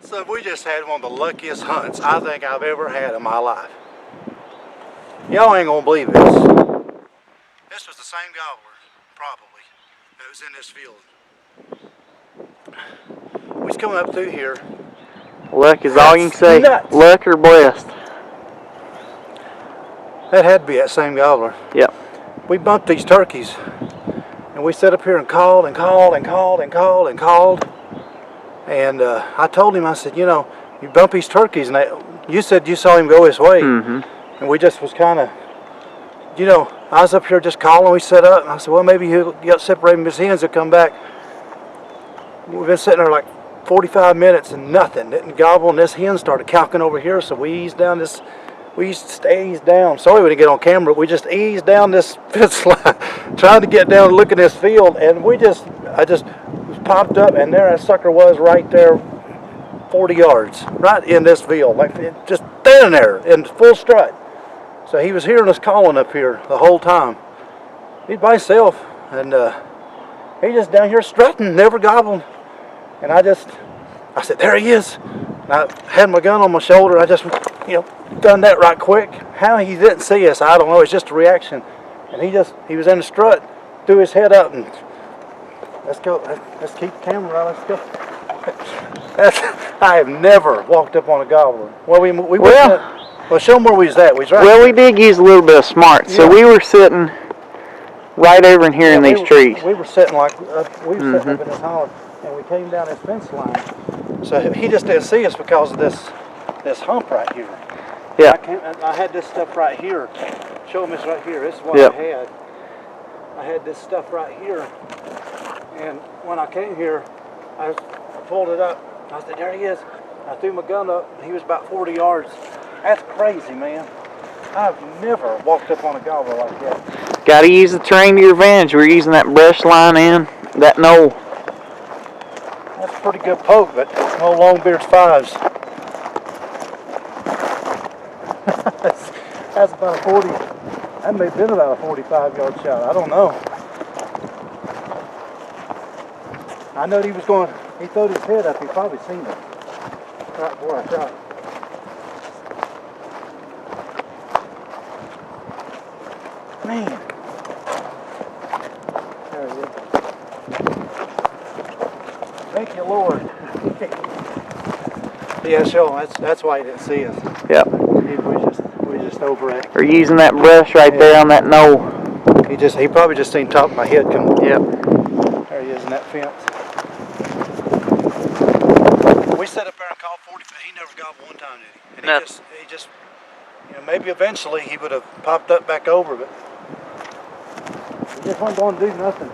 So we just had one of the luckiest hunts I think I've ever had in my life. Y'all ain't gonna believe this. This was the same gobbler, probably, that was in this field. We was coming up through here. Luck is all you can say. Nuts. Luck or blessed. That had to be that same gobbler. Yep. We bumped these turkeys, and we sat up here and called and called and called and called and called. And I told him, I said, you know, you bump these turkeys, and you said you saw him go this way. Mm-hmm. And we just was kind of, you know, I was up here just calling. We set up, and I said, well, maybe he'll get separated from his hens. He'll come back. We've been sitting there like 45 minutes and nothing. Didn't gobble, and this hen started calking over here. So we eased down this. We used to ease down. Sorry we didn't get on camera. We just eased down this fence line, trying to get down and look at this field, and I just popped up, and there that sucker was right there, 40 yards, right in this field, like just standing there in full strut. So he was hearing us calling up here the whole time. He's by himself, and he just down here strutting, never gobbled. And I said, there he is. And I had my gun on my shoulder. I just, you know, done that right quick. How he didn't see us, I don't know. It's just a reaction. And he was in the strut, threw his head up, and let's go. Let's keep the camera on. Let's go. I have never walked up on a gobbler. Well, well, show them where we was at. We was right well, here. we did use a little bit of smart. So we were sitting right over in here in these trees. We were sitting like sitting up in this holler, and we came down this fence line. So he just didn't see us because of this hump right here. Yeah. I had this stuff right here. Show them this right here. This is what I had. I had this stuff right here, and when I came here, I pulled it up. I said, there he is. I threw my gun up, and he was about 40 yards. That's crazy, man. I've never walked up on a gobbler like that. Got to use the terrain to your advantage. We're using that brush line in that knoll. That's a pretty good poke, but no Longbeard's 5s. That's about a 40. That may have been about a 45-yard shot. I don't know. I know he was going. He throwed his head up. He probably seen it right before I shot. Man. There he is. Thank you, Lord. Yeah, sure. That's why he didn't see us. Yep. We just over at. We're using that brush right there on that knoll. He probably just seen top of my head come. Yep. There he is in that fence. We sat up there and called 40. He never gobbled one time, did he? And no. He just, you know, maybe eventually he would have popped up back over, but he just wasn't going to do nothing.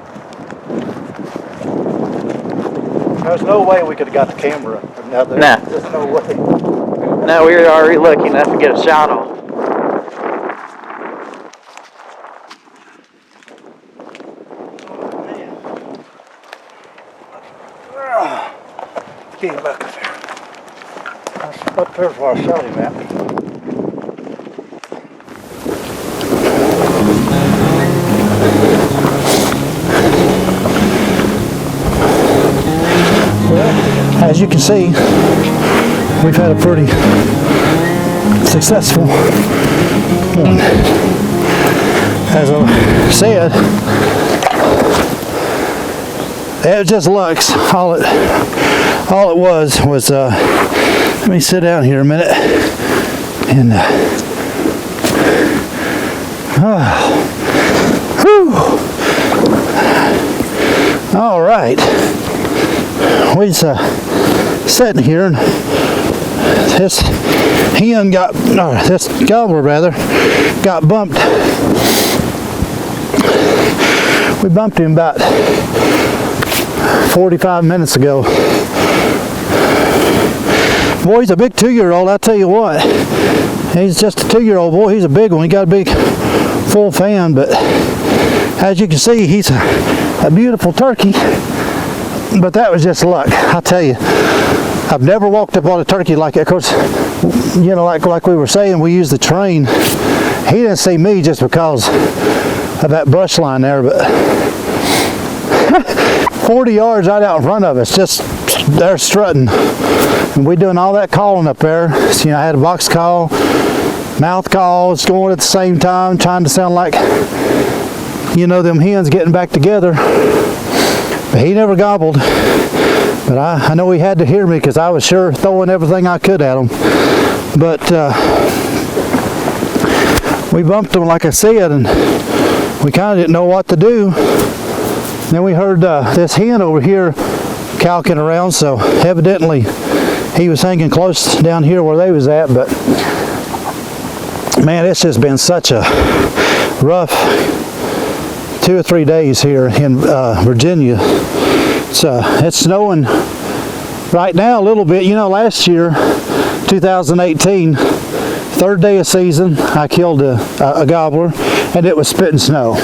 There's no way we could have got the camera. Nah. There's no way. No, we were already lucky enough to get a shot off. Get him back up there. Up there's where I shot him at. Well, as you can see, we've had a pretty successful one. As I said, it just looks. All it was let me sit down here a minute and all right, we sitting here, and this gobbler rather got bumped. We bumped him about 45 minutes ago. Boy, he's a big 2-year-old, I tell you what. He's just a 2-year-old boy. He's a big one. He got a big full fan, but as you can see, he's a beautiful turkey. But that was just luck, I tell you. I've never walked up on a turkey like that. Of course, you know, like we were saying, we used the train. He didn't see me just because of that brush line there, but 40 yards right out in front of us, just there strutting. And we doing all that calling up there. So, you know, I had a box call, mouth calls going at the same time, trying to sound like, you know, them hens getting back together. But he never gobbled. But I know he had to hear me because I was sure throwing everything I could at him. But we bumped him, like I said, and we kind of didn't know what to do. Then we heard this hen over here calking around, so evidently he was hanging close down here where they was at. But man, it's just been such a rough 2 or 3 days here in Virginia. It's snowing right now a little bit. You know, last year, 2018, third day of season, I killed a gobbler, and it was spitting snow.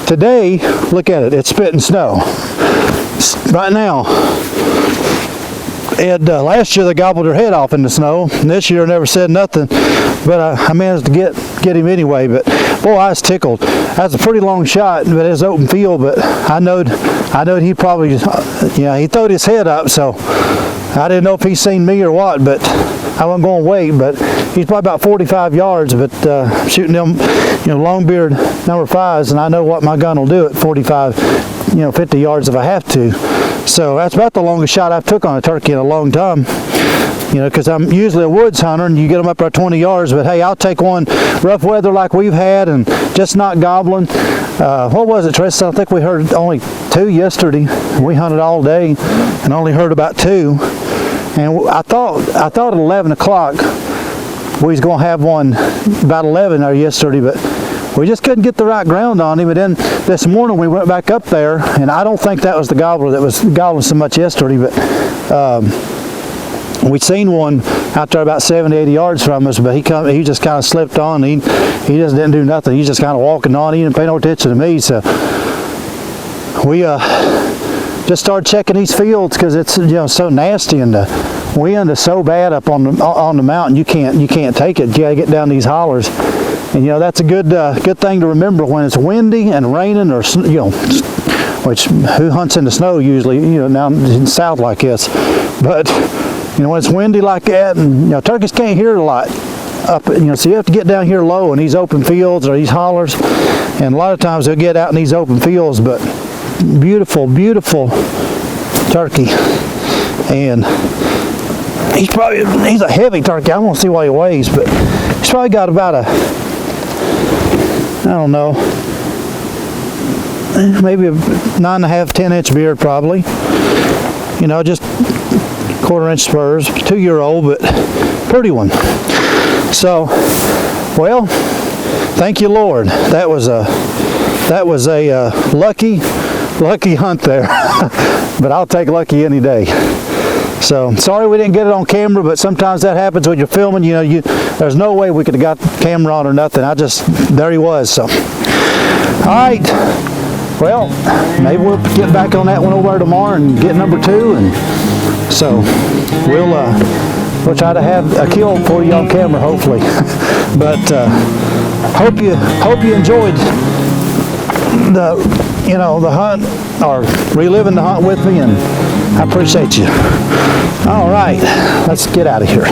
Today, look at it, it's spitting snow. Right now. And last year they gobbled her head off in the snow, and this year never said nothing, but I managed to get him anyway. But boy, I was tickled. That's a pretty long shot, but it's open field. But I knowed he probably, he throwed his head up, so I didn't know if he seen me or what. But I wasn't going to wait. But he's probably about 45 yards. But shooting them, longbeard number 5s, and I know what my gun will do at 45, 50 yards if I have to. So that's about the longest shot I've took on a turkey in a long time. Because I'm usually a woods hunter, and you get them up there 20 yards. But hey, I'll take one rough weather like we've had, and just not gobbling. What was it, Tristan? I think we heard only 2 yesterday. We hunted all day and only heard about 2. And I thought at 11 o'clock we was going to have one about 11 there yesterday, but we just couldn't get the right ground on him. And then this morning we went back up there, and I don't think that was the gobbler that was gobbling so much yesterday, but we seen one out there about 70, 80 yards from us, but he just kind of slipped on. He just didn't do nothing. He's just kind of walking on. He didn't pay no attention to me. So we just started checking these fields because it's so nasty, and the wind is so bad up on the mountain. You can't take it. You gotta get down these hollers. And that's a good thing to remember when it's windy and raining, or which who hunts in the snow usually, now in the south like this. But when it's windy like that, and turkeys can't hear a lot up, so you have to get down here low in these open fields or these hollers. And a lot of times they'll get out in these open fields. But beautiful, beautiful turkey, and he's a heavy turkey. I won't see what he weighs, but he's probably got about I don't know, maybe a 9.5, 10-inch beard probably. Just 1/4-inch spurs, 2-year-old, but pretty one. So, well, thank you, Lord. That was a lucky hunt there. But I'll take lucky any day. So sorry we didn't get it on camera, but sometimes that happens when you're filming. There's no way we could have got the camera on or nothing. There he was. So, all right. Well, maybe we'll get back on that one over there tomorrow and get number 2, and so we'll try to have a kill for you on camera, hopefully. But hope you enjoyed the hunt, or reliving the hunt with me, and I appreciate you. All right, let's get out of here.